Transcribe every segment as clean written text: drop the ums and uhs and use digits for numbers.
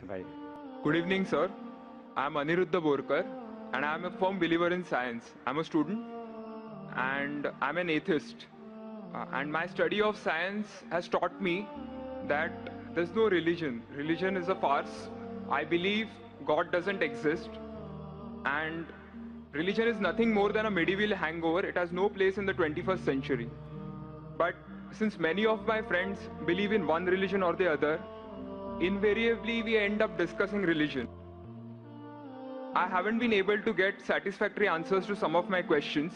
bhai. Good evening, sir. I'm Aniruddha Borkar, and I'm a firm believer in science. I'm a student, and I'm an atheist. And my study of science has taught me that there's no religion. Religion is a farce. I believe God doesn't exist, and religion is nothing more than a medieval hangover. It has no place in the 21st century. But since many of my friends believe in one religion or the other, invariably we end up discussing religion. I haven't been able to get satisfactory answers to some of my questions,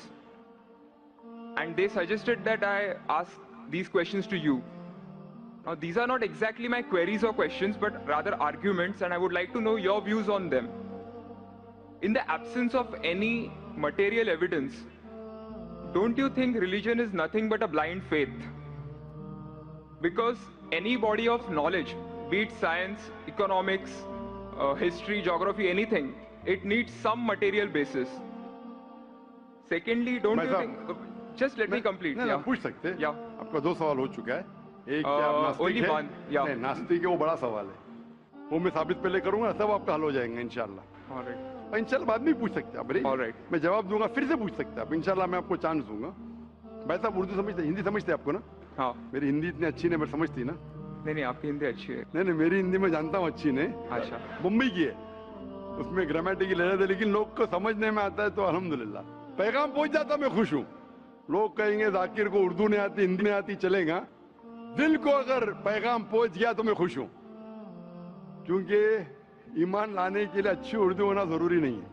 and they suggested that I ask these questions to you. Now, these are not exactly my queries or questions, but rather arguments, and I would like to know your views on them. In the absence of any material evidence, don't you think religion is nothing but a blind faith? Because any body of knowledge, be it science, economics, history, geography, anything, it needs some material basis. Secondly, don't you think... Just let me complete. नहीं, पूछ सकते हैं। Yeah. आपका दो सवाल हो चुका है। एक क्या आप नास्तिक only हैं? one, yeah. नहीं, नास्तिक है वो बड़ा सवाल है। वो मैं साबित पहले करूंगा, सब आपका हल हो जाएंगे इंशाल्लाह। All right. इंशाल्लाह बाद में पूछ सकते हैं आप। All right. मैं जवाब दूंगा, फिर से पूछ सकते हैं आप। इंशाल्लाह मैं आपको चांस दूंगा। भाई साहब उर्दू समझते, हिंदी समझते आपको ना? हाँ। मेरी हिंदी इतनी अच्छी नहीं, मैं समझती ना? नहीं, आपकी हिंदी अच्छी है। नहीं, मेरी हिंदी मैं जानता हूँ अच्छी नहीं। अच्छा। मुंबई की है, उसमें ग्रामेटिकल एरर है, लेकिन लोग को समझने में आता है तो अल्हम्दुलिल्लाह। पैगाम पहुंच जाता, मैं खुश हूँ। लोग कहेंगे जाकिर को उर्दू नहीं आती, हिंदी नहीं आती, चलेगा। दिल को अगर पैगाम पहुंच गया तो मैं खुश हूँ, क्योंकि ईमान लाने के लिए अच्छी उर्दू होना जरूरी नहीं है।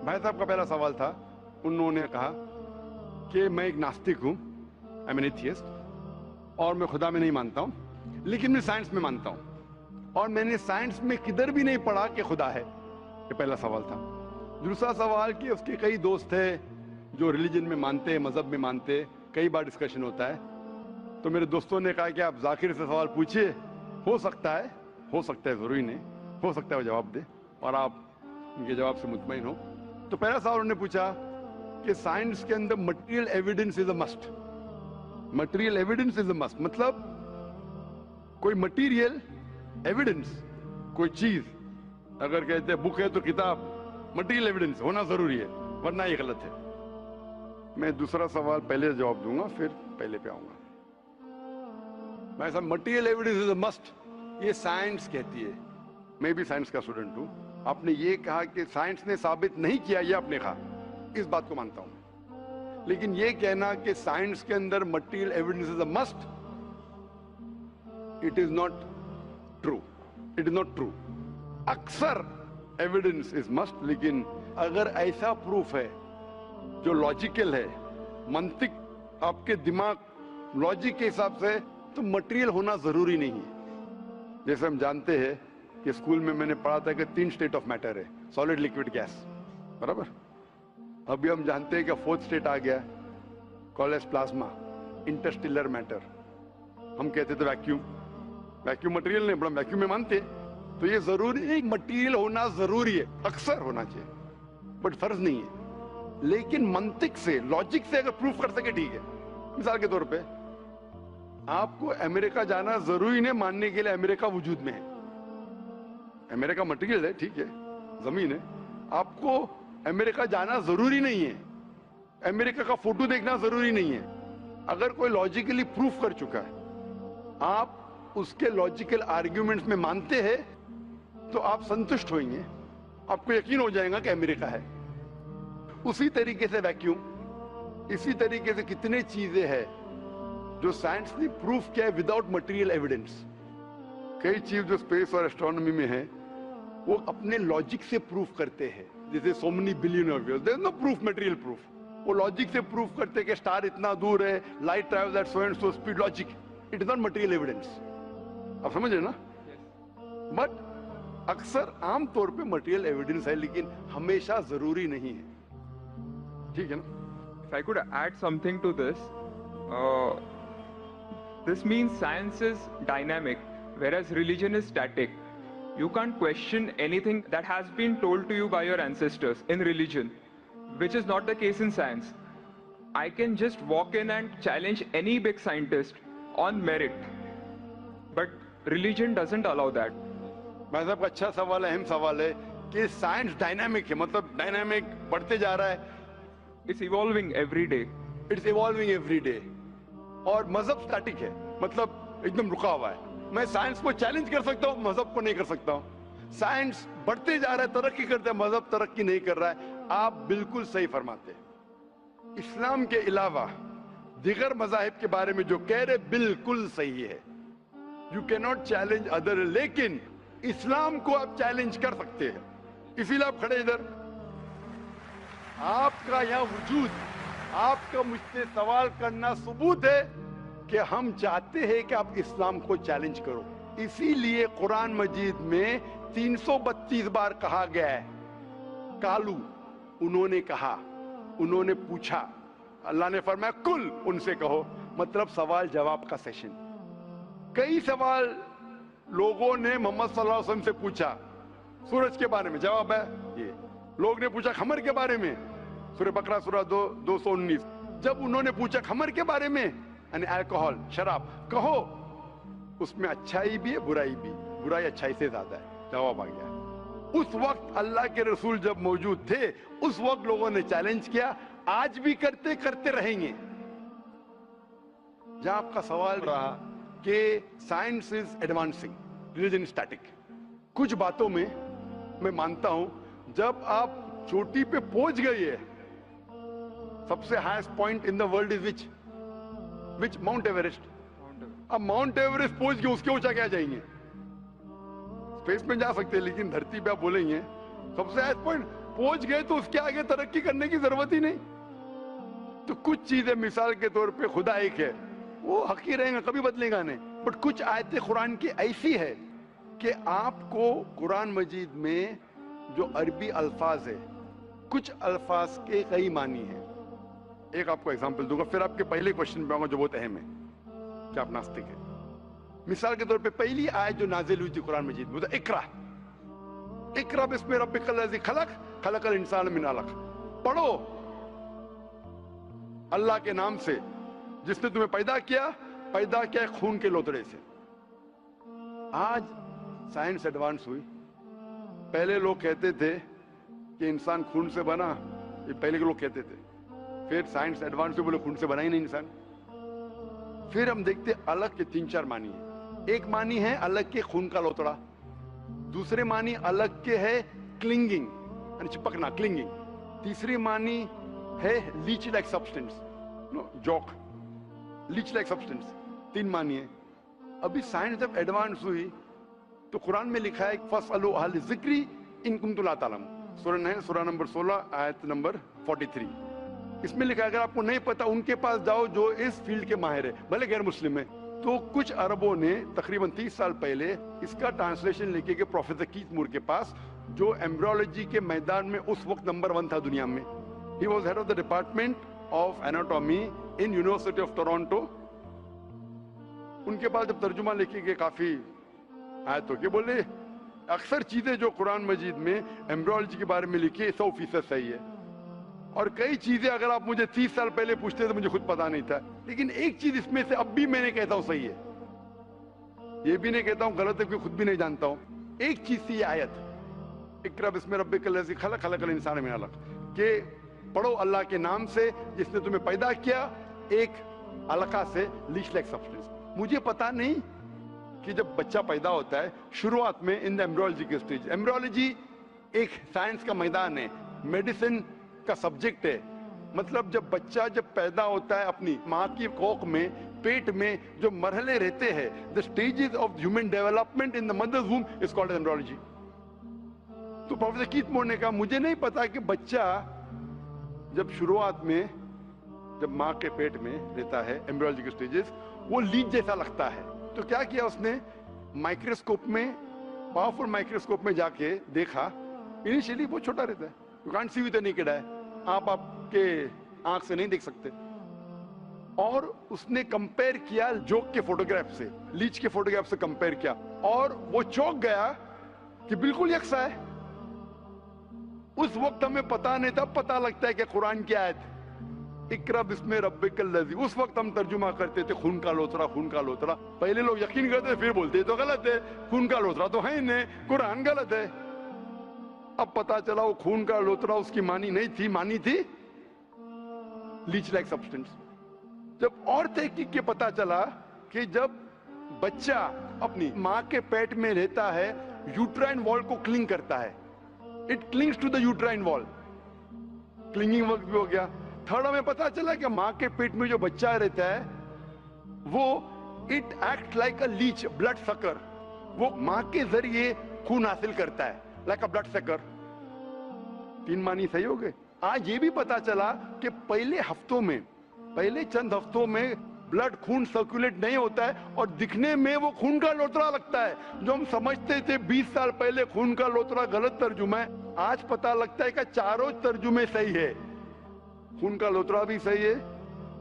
भाई साहब का पहला सवाल था, उन्होंने कहा कि मैं एक नास्तिक हूँ, आई एम एन एथियस्ट, और मैं खुदा में नहीं मानता हूँ, लेकिन मैं साइंस में मानता हूँ, और मैंने साइंस में किधर भी नहीं पढ़ा कि खुदा है। ये पहला सवाल था। दूसरा सवाल कि उसके कई दोस्त हैं जो रिलीजन में मानते हैं, मजहब में मानते हैं, कई बार डिस्कशन होता है, तो मेरे दोस्तों ने कहा कि आप जाकिर से सवाल पूछिए, हो सकता है जरूरी नहीं, हो सकता है वो जवाब दे और आप उनके जवाब से मुतमईन हो। तो पहला सवाल उन्होंने पूछा कि साइंस के अंदर material evidence is a must. Material evidence is a must मतलब कोई मटेरियल एविडेंस, कोई चीज अगर कहते हैं बुक है तो किताब, मटेरियल एविडेंस होना जरूरी है, वरना ये गलत है। मैं दूसरा सवाल पहले जवाब दूंगा, फिर पहले पे आऊंगा। मैं सब material evidence is a must, ये साइंस कहती है। मैं भी साइंस का स्टूडेंट हूं। आपने ये कहा कि साइंस ने साबित नहीं किया, ये आपने कहा, इस बात को मानता हूं, लेकिन ये कहना कि साइंस के अंदर material evidence is a must, it is not true. It is not true. अक्सर एविडेंस इज मस्ट, लेकिन अगर ऐसा प्रूफ है जो लॉजिकल है, मंतिक आपके दिमाग लॉजिक के हिसाब से, तो मटेरियल होना जरूरी नहीं है। जैसे हम जानते हैं कि स्कूल में मैंने पढ़ा था कि 3 स्टेट ऑफ मैटर है, सॉलिड, लिक्विड, गैस, बराबर। अभी हम जानते हैं कि 4th स्टेट आ गया, कॉलेज प्लाज्मा, इंटरस्टेलर मैटर। हम कहते थे वैक्यूम, वैक्यूम मटेरियल नहीं, बड़ा वैक्यूम में मानते। तो ये जरूरी नहीं, मटेरियल होना जरूरी है, अक्सर होना चाहिए, बट फर्ज नहीं है। लेकिन मंतिक से, लॉजिक से अगर प्रूफ कर सके ठीक है। मिसाल के तौर पे आपको अमेरिका जाना जरूरी नहीं मानने के लिए अमेरिका वजूद में है। अमेरिका मटेरियल है, ठीक है, जमीन है। आपको अमेरिका जाना जरूरी नहीं है, अमेरिका का फोटो देखना जरूरी नहीं है। अगर कोई लॉजिकली प्रूफ कर चुका है, आप उसके लॉजिकल आर्ग्यूमेंट्स में मानते हैं, तो आप संतुष्ट होंगे, आपको यकीन हो जाएगा कि अमेरिका है। उसी तरीके से वैक्यूम, इसी तरीके से कितने चीजें हैं जो साइंस ने प्रूफ किया है विदाउट मटेरियल एविडेंस। कई चीज जो स्पेस और एस्ट्रोनॉमी में है, वो अपने लॉजिक से प्रूफ करते हैं। जैसे so many billion of years, there is no proof, material proof. वो लॉजिक से प्रूफ करते हैं कि स्टार इतना दूर है, light travels at so and so speed, logic, it is not material evidence. आप समझ रहे ना? बट अक्सर आमतौर पे मटेरियल एविडेंस है, लेकिन हमेशा जरूरी नहीं है। ठीक है ना? If I could add something to this, this means science is dynamic, whereas religion is static. You can't question anything that has been told to you by your ancestors in religion, which is not the case in science. I can just walk in and challenge any big scientist on merit, but religion doesn't allow that. भाई साहब का अच्छा सवाल है, अहम सवाल है कि साइंस डायनामिक है, मतलब डायनामिक बढ़ते जा रहा है, It's evolving every day. It's evolving every day. और मजहब स्टैटिक है, मतलब एकदम रुका हुआ है। मैं साइंस को चैलेंज कर सकता हूँ, मजहब को नहीं कर सकता हूँ। साइंस बढ़ते जा रहा है, तरक्की करते हैं, मजहब तरक्की नहीं कर रहा है। आप बिल्कुल सही फरमाते हैं। इस्लाम के अलावा दिगर मजाहिब के बारे में जो कह रहे बिल्कुल सही है। You can not challenge other, लेकिन इस्लाम को आप चैलेंज कर सकते हैं। इसीलिए आप खड़े इधर, आपका यहाँ वजूद, आपका मुझसे सवाल करना सबूत है कि हम चाहते हैं कि आप इस्लाम को चैलेंज करो। इसीलिए कुरान मजीद में 332 बार कहा गया है कालू, उन्होंने कहा, उन्होंने पूछा। अल्लाह ने फरमाया कुल, उनसे कहो, मतलब सवाल जवाब का सेशन। कई सवाल लोगों ने मोहम्मद सल्लल्लाहु अलैहि वसल्लम से पूछा, सूरज के बारे में जवाब है ये। लोग ने पूछा खमर के बारे में, सूरह बकरा सूरह 219। जब उन्होंने पूछा खमर के बारे में, यानी अल्कोहल, शराब, कहो उसमें अच्छाई भी है बुराई भी, बुराई अच्छाई से ज्यादा है, जवाब आ गया। उस वक्त अल्लाह के रसूल जब मौजूद थे, उस वक्त लोगों ने चैलेंज किया, आज भी करते रहेंगे। जहां आपका सवाल रहा कि science is advancing, religion static, कुछ बातों में मैं मानता हूं, जब आप चोटी पे पहुंच गई है, सबसे highest point in the world is which mount Everest. अब माउंट एवरेस्ट पहुंच गए, उसके ऊंचा क्या जाएंगे? स्पेस में जा सकते हैं, लेकिन धरती पे आप बोलेंगे सबसे हाईएस्ट पॉइंट पहुंच गए तो उसके आगे तरक्की करने की जरूरत ही नहीं। तो कुछ चीजें, मिसाल के तौर पे खुदा एक है, वो हक ही रहेगा, कभी बदलेगा नहीं। बट कुछ आयतें कुरान की ऐसी है कि आपको कुरान मजीद में जो अरबी अल्फाज है, कुछ अल्फाज के कई मानी है। एक आपको एग्जांपल दूंगा, फिर आपके पहले क्वेश्चन पे आऊंगा जो बहुत अहम है कि आप नास्तिक है। मिसाल के तौर पे पहली आयत जो नाजिल हुई थी कुरान मजीद में, इकरा इकरा बिस्मि रब्बिकल लज़ी खलक, खलकल इंसान मिन अलक। पढ़ो अल्लाह के नाम से जिसने तुम्हें पैदा किया खून के लोतड़े से। आज साइंस एडवांस हुई। पहले लोग कहते थे कि इंसान खून से बना, ये पहले के लोग कहते थे। फिर साइंस एडवांस हुई, बोले खून से बना ही नहीं इंसान। फिर हम देखते अलग के 3-4 मानी है। एक मानी है अलग के खून का लोतड़ा, दूसरे मानी अलग के है क्लिंगिंग, यानी चिपकना, क्लिंगिंग। तीसरी मानी है लीच लाइक सब्सटेंस, जॉक, लीच लाइक सब्सटेंस। 3 मानी है। अभी साइंस जब एडवांस हुई तो कुरान में लिखा है फसअलू अहल ज़िक्री इन कुंतुम ला तालमून, सूरह नंबर 16 आयत नंबर 43। इसमें लिखा है अगर आपको नहीं पता उनके पास जाओ जो इस फील्ड के माहिर है, भले गैर मुस्लिम है। तो कुछ अरबों ने तकरीबन 30 साल पहले इसका ट्रांसलेशन लेके गए प्रोफेसर कीथ मूर के पास, जो एम्ब्रियोलॉजी के मैदान में उस वक्त नंबर 1 था दुनिया में। He was head of the department of anatomy in university of Toronto. उनके पास जब तर्जुमा लेके गए काफी आयतों के, बोले अक्सर चीजें जो कुरान मजीद में एम्ब्रियोलॉजी के बारे में लिखी 100% सही है, और कई चीजें अगर आप मुझे 30 साल पहले पूछते तो मुझे खुद पता नहीं था, लेकिन एक चीज इसमें से अब भी मैंने कहता हूं सही है। ये भी नहीं कहता हूं गलत है, क्योंकि खुद भी नहीं जानता हूं। एक चीज थी आयत इकरा बिस्मि रब्बिकल लज़ी खलक, खलकल इंसान मिन अलक, के पढ़ो अल्लाह के नाम से जिसने तुम्हें पैदा किया एक अलका से, लीच लाइक सब्सटेंस। मुझे पता नहीं कि जब बच्चा पैदा होता है शुरुआत में इन द एम्ब्रियोलॉजी के स्टेज, एम्ब्रियोलॉजी एक साइंस का मैदान है, मेडिसिन का सब्जेक्ट है। मतलब जब बच्चा जब पैदा होता है अपनी माँ की कोख में, पेट में जो मरहले रहते हैं, the stages of human development in the mother's womb is called embryology. तो प्रोफेसर कीथ मूर ने कहा मुझे नहीं पता कि बच्चा जब शुरुआत में जब माँ के पेट में रहता है, एम्ब्रियोलॉजी के स्टेजेस, वो लीच जैसा लगता है। तो क्या किया उसने, माइक्रोस्कोप में, पावरफुल माइक्रोस्कोप में जाके देखा। इनिशियली बहुत छोटा रहता है, you can't see with any kid I, आप आपके आंख से नहीं देख सकते। और उसने कंपेयर किया जोक के फोटोग्राफ से, लीच के फोटोग्राफ से कंपेयर किया, और वो चौंक गया कि बिल्कुल यकसा है। उस वक्त हमें पता नहीं था, पता लगता है कि कुरान की आयत اقرا بسم ربک الذی. اس وقت ہم ترجمہ کرتے تھے خون کا لوترا، خون کا لوترا. پہلے لوگ یقین کرتے تھے، پھر بولتے تو غلط ہے، خون کا لوترا تو ہے ہی نہیں، قرآن غلط ہے. اب پتا چلا وہ خون کا لوترا اس کی معنی نہیں تھی، معنی تھی لیچ لائک سبسٹنس. جب اور تحقیق کے پتا چلا کہ جب بچہ اپنی ماں کے پیٹ میں رہتا ہے یوٹرائن وال کو کلنگ کرتا ہے، اٹ کلنگز ٹو دا یوٹرائن وال. کلنگنگ وقت بھی ہو گیا. تھرڈ ہمیں پتا چلا کہ ماں کے پیٹ میں جو بچہ رہتا ہے وہ it act like a leech, blood sucker. وہ ماں کے ذریعے خون حاصل کرتا ہے لائک اے بلڈ سکر. 3 معنی صحیح ہو گئے. آج یہ بھی پتا چلا کہ پہلے چند ہفتوں میں بلڈ خون سرکولیٹ نہیں ہوتا ہے اور دکھنے میں وہ خون کا لوترا لگتا ہے. جو ہم سمجھتے تھے 20 سال پہلے خون کا لوترا غلط ترجمہ ہے، آج پتا لگتا ہے کہ چاروں ترجمے صحیح ہے. خون کا لوترا بھی صحیح ہے،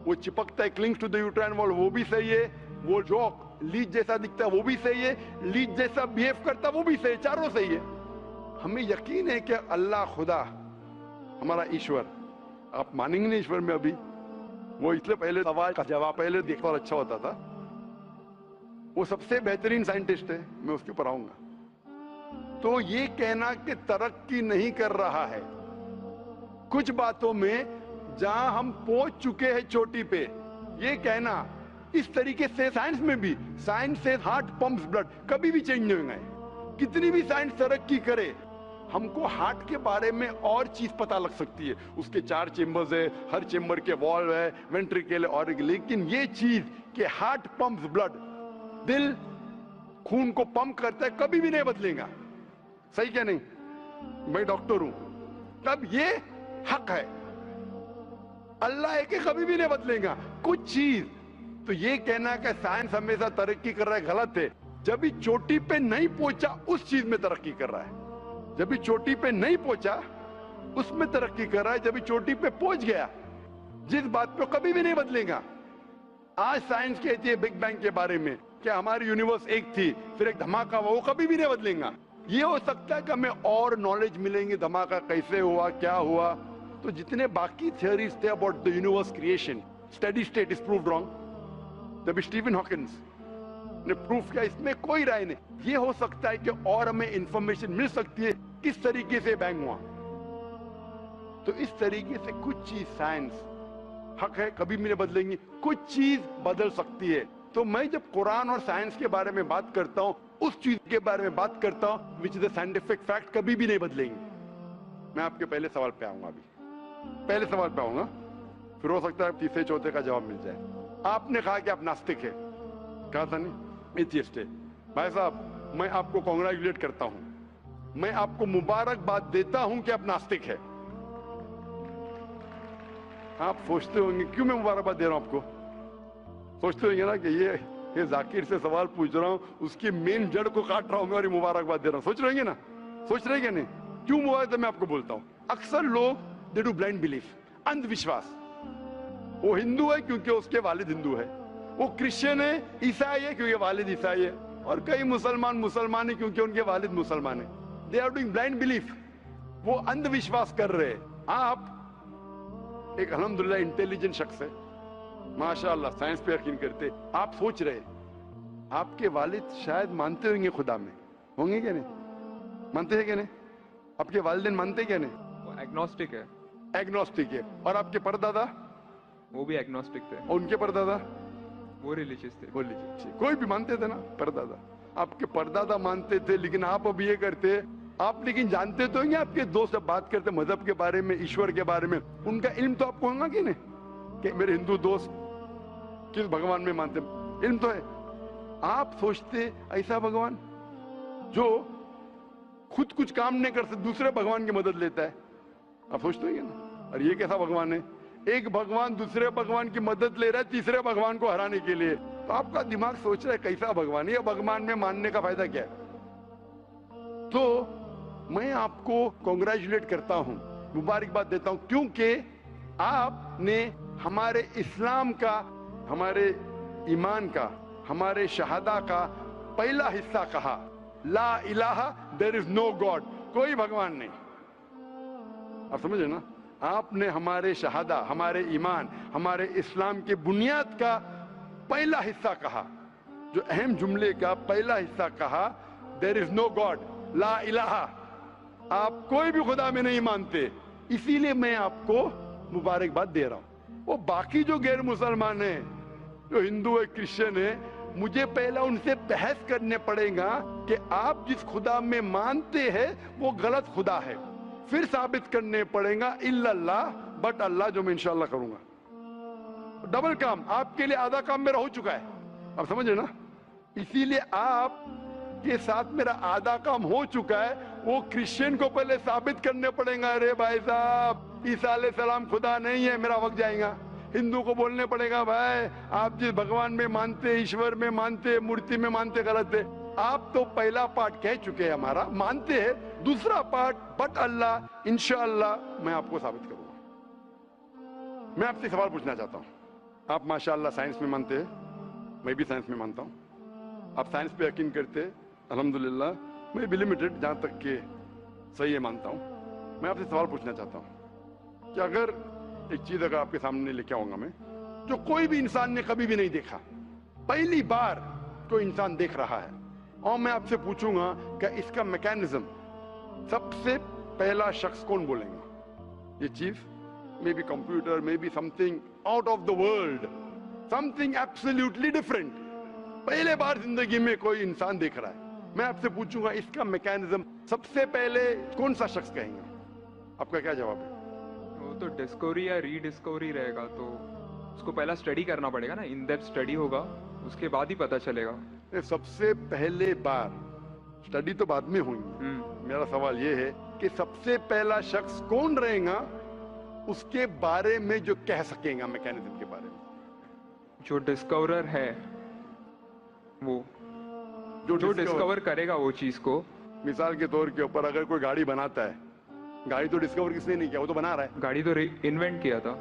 وہ چپکتا ہے کلنگز ٹو دی یوٹرائن وال وہ بھی صحیح ہے، وہ جو لیچ جیسا دکھتا ہے وہ بھی صحیح ہے، لیچ جیسا بیہیو کرتا ہے وہ بھی صحیح ہے، چاروں صحیح ہے. ہمیں یقین ہے کہ اللہ خدا ہمارا ایشور، آپ مانیں گے نہیں ایشور میں ابھی، وہ اس لیے پہلے سوال کا جواب پہلے دیکھتا اور اچھا ہوتا تھا. وہ سب سے بہترین سائنٹسٹ ہے، میں اس کے اوپر آؤں گا. تو یہ کہنا کہ ترقی نہیں کر رہا ہے کچھ باتوں میں جہاں ہم پہنچ چکے ہیں چوٹی پہ، یہ کہنا اس طریقے سے سائنس میں بھی، سائنس سے ہارٹ پمپس بلڈ، کبھی بھی چینج نہیں ہوگا. کتنی بھی سائنس ترقی کرے ہم کو ہارٹ کے بارے میں اور چیز پتا لگ سکتی ہے، اس کے 4 چیمبرز ہے، ہر چیمبر کے والو ہے، وینٹریکل اور، لیکن یہ چیز کہ ہارٹ پمپس بلڈ، دل خون کو پمپ کرتا ہے، کبھی بھی نہیں بدلے گا. صحیح کیا نہیں؟ میں ڈاکٹر ہوں، تب یہ حق ہے. اللہ ہے کہ کبھی بھی نہیں بدلے گا کچھ چیز. تو یہ کہنا کہ سائنس ہمیشہ ترقی کر رہا ہے غلط ہے. جب بھی چوٹی پہ نہیں پہنچا اس چیز میں ترقی کر رہا ہے. جب بھی چوٹی پہ نہیں پہنچا اس میں ترقی کر رہا ہے. جب بھی چوٹی پہ پہنچ گیا جس بات پہ کبھی بھی نہیں بدلے گا. آج سائنس کہتی ہے بگ بینگ کے بارے میں کہ ہماری یونیورس ایک تھی پھر ایک دھماکہ ہوا، وہ کبھی بھی نہیں بدلیں گا. یہ ہو سکتا ہے کہ ہمیں اور نالج ملیں گے، دھماکہ کیسے ہوا، کیا ہوا. تو جتنے باقی تھیوریز تھے about the universe creation, steady state is proved wrong. جب اسٹیون ہاکنس نے پروف کیا اس میں کوئی رائے نہیں. یہ ہو سکتا ہے کہ اور ہمیں انفارمیشن مل سکتی ہے کس طریقے سے بینگ ہوا. تو اس طریقے سے کچھ چیز سائنس حق ہے کبھی بھی نہیں بدلیں گی، کچھ چیز بدل سکتی ہے. تو میں جب قرآن اور سائنس کے بارے میں بات کرتا ہوں اس چیز کے بارے میں بات کرتا ہوں which is a scientific fact، کبھی بھی نہیں بدلیں گی. میں آپ کے پہلے سوال پہ آؤں گا، ابھی پہلے سوال پہ آؤں گا، پھر ہو سکتا ہے تیسرے چوتھے کا جواب مل جائے. آپ نے کہا کہ آپ ناستک ہے، کہا تھا نہیں، ایتھیسٹ ہے. بھائی صاحب میں آپ کو کانگریچولیٹ کرتا ہوں، میں آپ کو مبارکباد دیتا ہوں کہ آپ ناستک ہے. آپ سوچتے ہوں گے کیوں میں مبارکباد دے رہا ہوں آپ کو؟ سوچتے ہوں گے نا کہ یہ ذاکر سے سوال پوچھ رہا ہوں، اس کی مین جڑ کو کاٹ رہا ہوں میں اور یہ مبارکباد دے رہا ہوں. سوچ رہے ہیں نا، سوچ رہے ہیں کہ نہیں؟ کیوں مبارک میں آپ کو بولتا ہوں. اکثر لوگ دے ڈو بلائنڈ بلیف، اندھ وشواس. وہ ہندو ہے کیونکہ اس کے والد ہندو ہے، وہ کرسچن ہے، عیسائی ہے کیونکہ والد عیسائی ہے، اور کئی مسلمان ہیں کیونکہ ان کے والد مسلمان ہیں. They are doing blind belief, وہ اندھ وشواس کر رہے ہیں. آپ ایک الحمدللہ انٹیلیجنٹ شخص ہے، ماشاءاللہ سائنس پہ یقین کرتے. آپ سوچ رہے آپ کے والد شاید مانتے ہوں گے خدا میں، ہوں گے کیا نہیں؟ مانتے ہیں کیا نہیں؟ آپ کے والدین مانتے کیا نہیں؟ وہ ایگنوسٹک ہے. ایگنوسٹک ہے. اور آپ کے پردادا؟ وہ بھی ایگنوسٹک تھے. اور ان کے پردادا؟ وہ ریلیجیس تھے. کوئی بھی مانتے تھے نا پردادا. آپ کے پردادا مانتے تھے، لیکن آپ اب یہ کرتے. آپ لیکن جانتے تو ہیں گے، آپ کے دوست جب بات کرتے مذہب کے بارے میں، ایشور کے بارے میں، ان کا علم تو آپ کو ہوگا کہ نہیں کہ میرے ہندو دوست کس بھگوان میں مانتے؟ علم تو ہے. آپ سوچتے ایسا بھگوان جو خود کچھ کام نہیں کر سکتے، دوسرے بھگوان کی مدد لیتا ہے. آپ سوچتے ہیں نا، اور یہ کیسا بھگوان ہے؟ ایک بھگوان دوسرے بھگوان کی مدد لے رہا ہے تیسرے بھگوان کو ہرانے کے لیے. تو آپ کا دماغ سوچ رہا ہے کیسا بھگوان ہے، یہ بھگوان میں ماننے کا فائدہ کیا ہے؟ تو میں آپ کو کانگریچولیٹ کرتا ہوں، مبارکباد دیتا ہوں، کیونکہ آپ نے ہمارے اسلام کا، ہمارے ایمان کا، ہمارے شہادہ کا پہلا حصہ کہا، لا الہ، دیر از نو گاڈ، کوئی بھگوان نہیں. آپ سمجھے نا؟ आपने हमारे शहादा, हमारे ईमान, हमारे इस्लाम की बुनियाद का पहला हिस्सा कहा, जो अहम जुमले का पहला हिस्सा कहा, देयर इज नो गॉड, ला इलाहा, आप कोई भी खुदा में नहीं मानते, इसीलिए मैं आपको मुबारकबाद दे रहा हूं। वो बाकी जो गैर मुसलमान है, जो हिंदू है, क्रिश्चियन है, मुझे पहला उनसे बहस करने पड़ेगा कि आप जिस खुदा में मानते हैं वो गलत खुदा है, फिर साबित करने पड़ेगा इल्लल्लाह, बट अल्लाह, जो मैं इंशाल्लाह करूंगा। डबल काम, आपके लिए आधा काम मेरा हो चुका है, आप समझ रहे ना? इसीलिए आप के साथ मेरा आधा काम हो चुका है, वो क्रिश्चियन को पहले साबित करने पड़ेगा, अरे भाई साहब ईसा अलैहिस्सलाम खुदा नहीं है, मेरा वक्त जाएगा। हिंदू को बोलने पड़ेगा, भाई आप जिस भगवान में मानते, ईश्वर में मानते, मूर्ति में मानते, गलत है। आप तो पहला पार्ट कह चुके हैं, हमारा मानते हैं, दूसरा पार्ट बट अल्लाह, इंशाअल्लाह मैं आपको साबित करूंगा। मैं आपसे सवाल पूछना चाहता हूं, आप माशाअल्लाह साइंस में मानते हैं, मैं भी साइंस में मानता हूं, आप साइंस पे यकीन करते हैं, अल्हम्दुलिल्लाह, मैं भी लिमिटेड जहां तक के सही है मानता हूं। मैं आपसे सवाल पूछना चाहता हूं कि अगर एक चीज अगर आपके सामने लेके आऊंगा मैं, जो कोई भी इंसान ने कभी भी नहीं देखा, पहली बार कोई इंसान देख रहा है, और मैं आपसे पूछूंगा कि इसका मैकेनिज्म, सबसे पहला शख्स कौन बोलेगा? ये चीज may be computer, may be something out of the world, something absolutely different, पहले बार जिंदगी में कोई इंसान देख रहा है। मैं आपसे पूछूंगा इसका मैकेनिज्म सबसे पहले कौन सा शख्स कहेगा? आपका क्या जवाब है? वो तो डिस्कवरी या रीडिस्कवरी रहेगा, तो उसको पहला स्टडी करना पड़ेगा ना, इन डेप्थ स्टडी होगा, उसके बाद ही पता चलेगा। सबसे पहले बार स्टडी तो बाद में हुई, मेरा सवाल ये है कि सबसे पहला शख्स कौन रहेगा उसके बारे में जो कह सकेगा मैकेनिज्म के बारे में? जो डिस्कवरर है, वो जो डिस्कवर करेगा वो चीज को। मिसाल के तौर के ऊपर अगर कोई गाड़ी बनाता है, गाड़ी तो डिस्कवर किसने नहीं किया, वो तो बना रहा है। गाड़ी तो इन्वेंट किया था,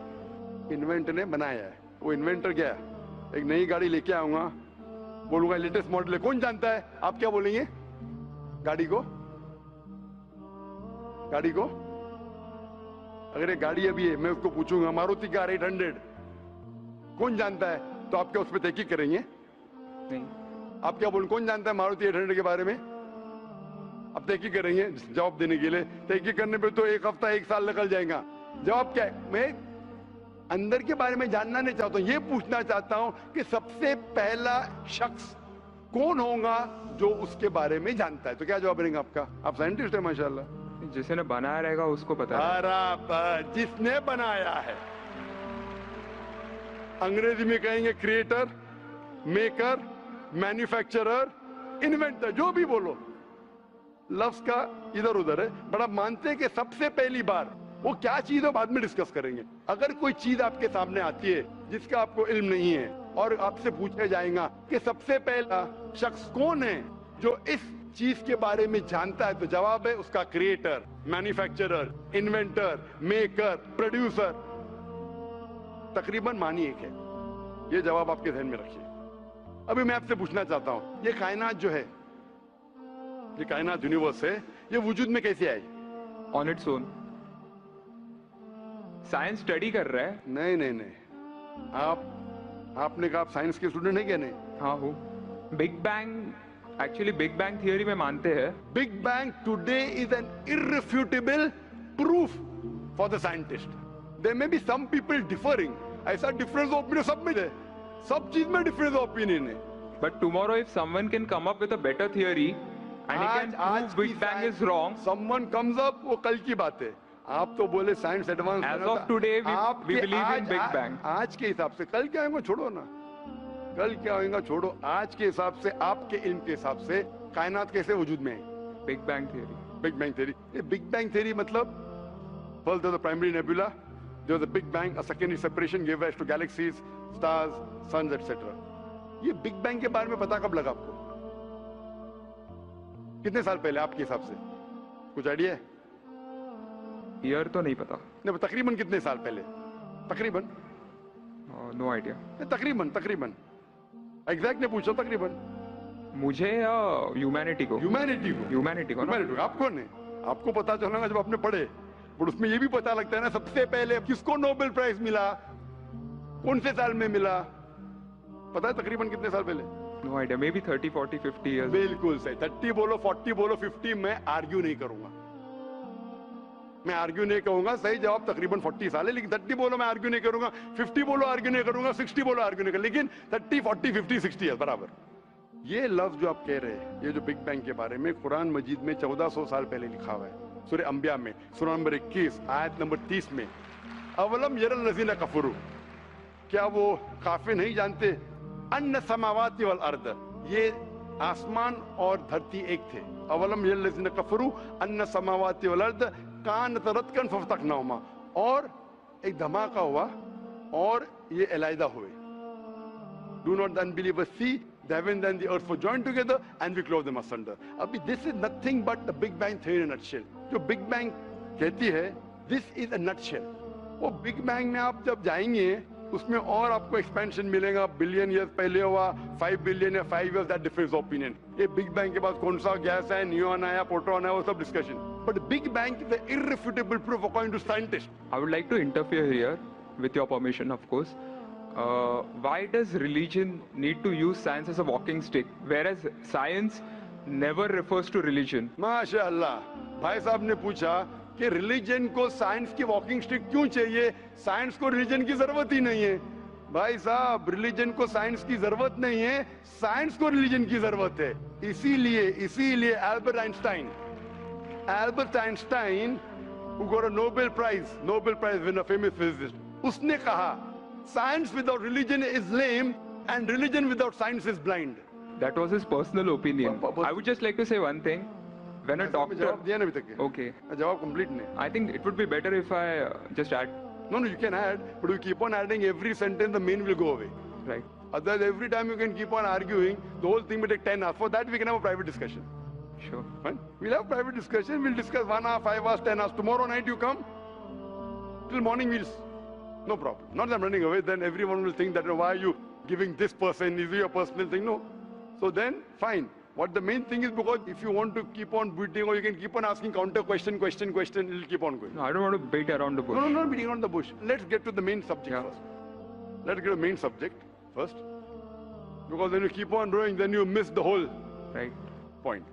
इन्वेंट ने बनाया है, वो इन्वेंटर क्या है? एक नई गाड़ी लेके आऊंगा, बोलूंगा लेटेस्ट मॉडल है, कौन जानता है? आप क्या बोलेंगे? गाड़ी को, गाड़ी को अगर ये गाड़ी अभी है, मैं उसको पूछूंगा मारुति कार 800 कौन जानता है, तो आप क्या उस पर तहकीक करेंगे? नहीं। आप क्या बोलेंगे, कौन जानता है मारुति 800 के बारे में? आप तहकीक करेंगे जवाब देने के लिए, तहकीक करने पे तो एक हफ्ता एक साल निकल जाएगा। जवाब क्या है? मैं अंदर के बारे में जानना नहीं चाहता हूं, ये पूछना चाहता हूं कि सबसे पहला शख्स कौन होगा जो उसके बारे में जानता है। तो क्या जवाब रहेगा आपका? आप साइंटिस्ट है माशाल्लाह। जिसने बनाया रहेगा उसको पता है। बराबर, जिसने बनाया है। अंग्रेजी में कहेंगे क्रिएटर, मेकर, मैन्युफैक्चरर, इन्वेंटर, जो भी बोलो, लफ्ज का इधर उधर है, बड़ा मानते हैं कि सबसे पहली बार वो क्या चीज है बाद में डिस्कस करेंगे। अगर कोई चीज आपके सामने आती है जिसका आपको इल्म नहीं है और आपसे पूछा जाएगा कि सबसे पहला शख्स कौन है जो इस चीज के बारे में जानता है, तो जवाब है उसका creator, manufacturer, inventor, maker, producer. तकरीबन मानी एक है। ये जवाब आपके ध्यान में रखिए। अभी मैं आपसे पूछना चाहता हूं, ये कायनात जो है, ये कायनात यूनिवर्स है, ये वजूद में कैसे आई? On its own. Science study कर रहा है। नहीं नहीं नहीं, आपने कहा आप साइंस के स्टूडेंट है क्या? नहीं। हाँ हूँ। Big bang, actually big bang theory में मानते हैं। Big bang today is an irrefutable proof for the scientist. There may be some people differing, ऐसा डिफरेंस ऑफ ओपिनियन सब में है, सब चीज में डिफरेंस ऑफ ओपिनियन है। But tomorrow if someone can come up with a better theory and he can prove big bang is wrong, someone comes up, वो कल की बात है। आप तो बोले science advance, age of today we believe in Big Bang. आज के हिसाब से, कल क्या होगा छोड़ो ना, कल क्या होगा छोड़ो, आज के हिसाब से, आपके इल्म के हिसाब से कायनात कैसे वजूद में है? Big bang theory. Big bang theory. ये बिग बैंग थियरी मतलब first the primary nebula, there was a big bang, a secondary separation gave rise to galaxies, stars, suns, etc. ये बिग बैंग के बारे में पता कब लगा आपको? कितने साल पहले आपके हिसाब से? कुछ आइडिया है? ईयर तो नहीं पता। नहीं, तकरीबन कितने साल पहले? तकरीबन? No idea. तकरीबन एग्जैक्ट ने पूछा, तकरीबन। मुझे या ह्यूमैनिटी को? ह्यूमैनिटी को ना? आपको नहीं, आपको पता चलेगा जब आपने पढ़े। पर उसमें ये भी पता लगता है ना सबसे पहले किसको नोबेल प्राइज मिला, कौन से साल में मिला, पता है तकरीबन कितने साल पहले? No idea. Maybe 30, 40, 50 years. बिल्कुल सही. 30 बोलो, 40 बोलो, 50, मैं आर्ग्यू नहीं करूंगा. मैं आर्ग्यू नहीं कहूंगा. सही जवाब तकरीबन 40 साल है, लेकिन 30 बोलो मैं आर्ग्यू नहीं करूंगा, 50 बोलो आर्ग्यू नहीं करूंगा, 60 बोलो आर्ग्यू नहीं करूंगा, लेकिन 30, 40, 50, 60 है बराबर. ये लफ्ज जो आप कह रहे हैं, ये जो बिग बैंग के बारे में कुरान मजीद में 1400 साल पहले लिखा हुआ है. सूरह अंबिया में सूरह नंबर 21 आयत नंबर 30 में, अवलम यरल लज़ीना कफरू, क्या वो काफिर नहीं जानते, अन्ना समावाति वल अर्द, ये आसमान और धरती एक थे. अवलम यरल लज़ीना कफरू अन्ना समावाति वल अर्द कानत रतकन फफ्तकनाहुमा, और एक धमाका हुआ और ये अलहदा हुए. Do not the unbelievers see the heavens and the earth were joined together and we clove them asunder. अभी this is nothing but the Big Bang theory in a nutshell. जो Big Bang कहती है, this is a nutshell. वो Big Bang में आप जब जाएंगे उसमें और आपको एक्सपेंशन मिलेगा. बिलियन ईयर्स पहले हुआ, 5 बिलियन या 5 years, that differs opinion. ये बिग बैंग के बाद कौन सा गैस है, न्यूट्रॉन आया, प्रोटॉन आया, वो सब discussion. But big bang is the irrefutable proof according to scientists. I would like to interfere here, with your permission, of course. Why does religion need to use science as a walking stick, whereas science never refers to religion? माशाअल्लाह, भाई साहब ने पूछा कि religion को science की walking stick क्यों चाहिए, साइंस को रिलीजन की जरूरत ही नहीं है. भाई साहब, रिलीजन को साइंस की जरूरत नहीं है, साइंस को रिलीजन की जरूरत है. इसीलिए Albert Einstein who got a Nobel Prize winner, famous physicist, उसने कहा science without religion is lame and religion without science is blind. That was his personal opinion. I would just like to say one thing. When a doctor... जवाब दिया ना अभी तक. Okay. जवाब complete नहीं. I think it would be better if I just add. No, you can add, but you keep on adding every sentence, the meaning will go away. Right. Otherwise, every time you can keep on arguing, the whole thing will take 10 hours. For that, we can have a private discussion. Sure. Fine? We'll have private discussion. We'll discuss 1 hour, 5 hours, 10 hours. Tomorrow night you come. Till morning no problem. Not that I'm running away. Then everyone will think that why are you giving this person? Is it your personal thing? No. So then, fine. What the main thing is, because if you want to keep on beating, or you can keep on asking counter question, it'll keep on going. No, I don't want to beat around the bush. No, not beating around the bush. Let's get to the main subject first. Let's get to the main subject first. Because when you keep on going, then you miss the whole point.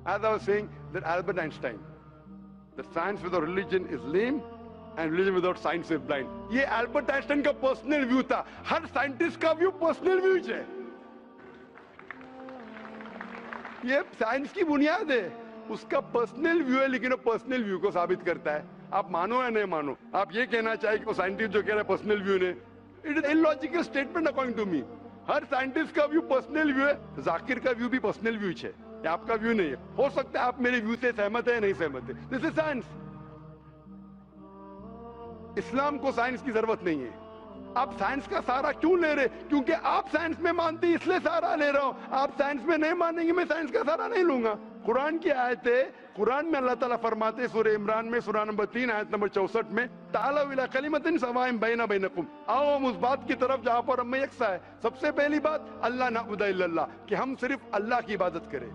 As I was saying, that Albert Einstein, that science without religion is lame and religion without science is blind. ये Albert Einstein का personal view था. हर scientist का view personal view है. ये science की बुनियाद है. उसका पर्सनल व्यू है, लेकिन वो पर्सनल व्यू को साबित करता है. आप मानो या नहीं मानो, आप ये कहना चाहे कि वो साइंटिस्ट जो कह रहा है पर्सनल व्यू ने, it is illogical statement according to me. हर साइंटिस्ट का व्यू पर्सनल व्यू है. जाकिर का व्यू भी पर्सनल व्यू है, ये आपका व्यू नहीं है. हो सकता है आप मेरे व्यू से सहमत है या नहीं सहमत है. This is science. इस्लाम को साइंस की जरूरत नहीं है. आप साइंस का सहारा क्यों ले रहे? क्योंकि आप साइंस में मानते, इसलिए सहारा ले रहा हूं. आप साइंस में नहीं मानेंगे, मैं साइंस का सहारा नहीं लूंगा. कुरान की आयत है, कुरान में अल्लाह ताला फरमाते, सूरह इमरान में सूरह नंबर 3 आयत नंबर 64 में, तालू इला कलिमतिन सवाइन बैना बैनकुम, आओ हम उस बात की तरफ जहां पर हम यकसा है. सबसे पहली बात, अल्लाह नअबुदा इल्लल्लाह, कि हम सिर्फ अल्लाह की इबादत करें.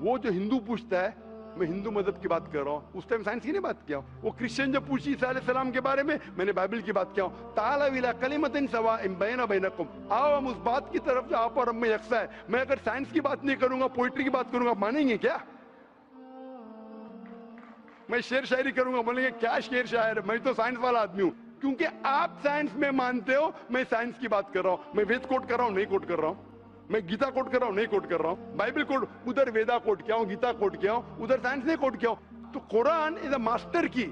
वो जो हिंदू पूछता है, मैं हिंदू मजहब की बात कर रहा हूँ, उस टाइम साइंस की नहीं बात किया. वो क्रिश्चियन जब पूछी ईसा अलैहिस्सलाम के बारे में, मैंने बाइबल की बात किया. ताला इला कलिमतिन सवाइन बैना बैनकुम, आओ हम उस बात की तरफ जहां पर हम यकसा है. मैं अगर साइंस की बात नहीं करूंगा, पोइट्री की बात करूंगा, आप मानेंगे क्या? मैं शेर शायरी करूंगा, बोलेंगे क्या शेर शायर, मैं तो साइंस वाला आदमी हूं. क्योंकि आप साइंस में मानते हो, मैं साइंस की बात कर रहा हूं. मैं वेद कोट कर रहा हूं, नहीं कोट कर रहा हूं. मैं गीता कोट कर रहा हूं, नहीं कोट कर रहा हूं. बाइबल कोट, उधर वेदा कोट किया हूं, गीता कोट किया हूं, उधर साइंस नहीं कोट किया हूं. तो कुरान इज अ मास्टर की,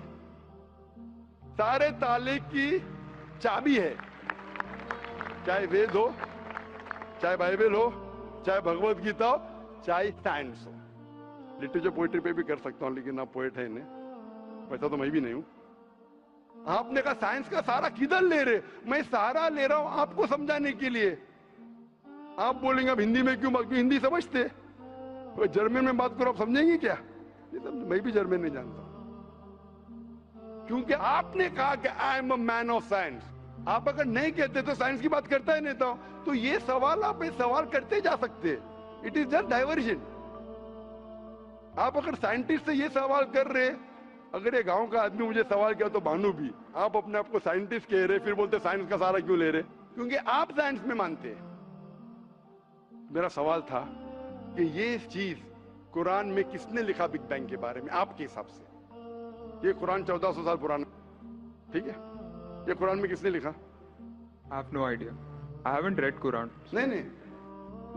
सारे ताले की चाबी है. चाहे वेद हो, चाहे बाइबल हो, चाहे भगवत गीता हो, चाहे साइंस हो. लिटरेचर पोएट्री पे भी कर सकता हूं, लेकिन आप पोएट है नहीं, वैसा तो मैं भी नहीं हूं. आपने कहा साइंस का सहारा किधर ले रहे? मैं सहारा ले रहा हूं आपको समझाने के लिए. आप बोलेंगे अब हिंदी में क्यों? हिंदी समझते, तो जर्मन में बात करो, आप समझेंगे क्या? मैं भी जर्मन नहीं जानता, क्योंकि आपने कहा कि I am a man of science. आप अगर नहीं कहते तो साइंस की बात करता ही नहीं था. तो ये सवाल आप सवाल करते जा सकते. It is just diversion. आप अगर साइंटिस्ट से ये सवाल कर रहे अगर ये गांव का आदमी मुझे सवाल किया तो भानु भी, आप अपने आप को साइंटिस्ट कह रहे, फिर बोलते साइंस का सारा क्यों ले रहे? क्योंकि आप साइंस में मानते हैं। मेरा सवाल था कि ये चीज कुरान में किसने लिखा बिग बैंग के बारे में आपके हिसाब से? ये कुरान 1400 साल पुराना, ठीक है? ये कुरान में किसने लिखा? I have no idea. I haven't read Quran. नहीं,